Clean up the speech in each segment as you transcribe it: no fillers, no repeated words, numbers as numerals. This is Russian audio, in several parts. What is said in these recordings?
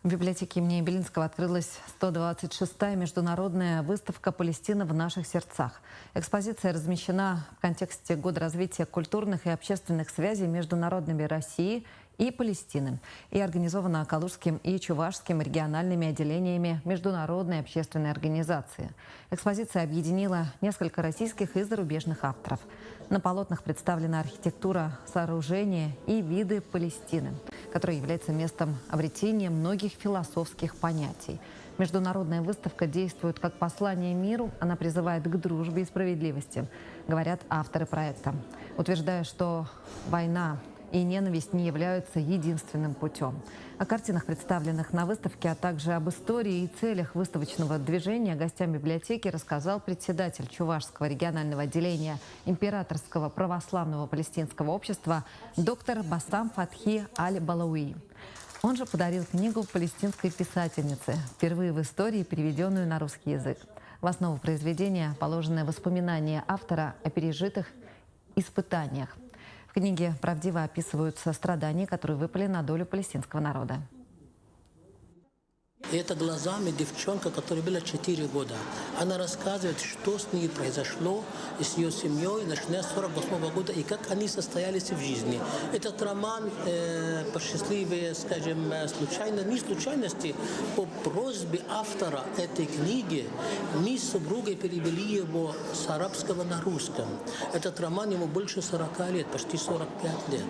В библиотеке имени Белинского открылась 126-я международная выставка «Палестина в наших сердцах». Экспозиция размещена в контексте Года развития культурных и общественных связей между народами России и Палестины и организована Калужским и Чувашским региональными отделениями Международной общественной организации. Экспозиция объединила несколько российских и зарубежных авторов. На полотнах представлена архитектура, сооружения и виды Палестины, которая является местом обретения многих философских понятий. Международная выставка действует как послание миру, она призывает к дружбе и справедливости, говорят авторы проекта, утверждая, что война и ненависть не являются единственным путем. О картинах, представленных на выставке, а также об истории и целях выставочного движения гостям библиотеки рассказал председатель Чувашского регионального отделения Императорского православного палестинского общества доктор Басам Фатхи Аль-Балауи. Он же подарил книгу палестинской писательницы, впервые в истории переведенную на русский язык. В основу произведения положены воспоминания автора о пережитых испытаниях. В книге правдиво описываются страдания, которые выпали на долю палестинского народа. И это глазами девчонка, которой было 4 года. Она рассказывает, что с ней произошло, и с ее семьей, начиная с 1948 года, и как они состоялись в жизни. Этот роман по счастливой, скажем, не случайности, по просьбе автора этой книги, мы с супругой перевели его с арабского на русском. Этот роман ему больше 40 лет, почти 45 лет.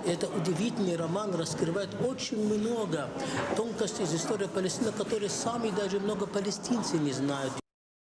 И это удивительный роман, раскрывает очень много тонкостей из истории Палестины, которые сами даже много палестинцев не знают.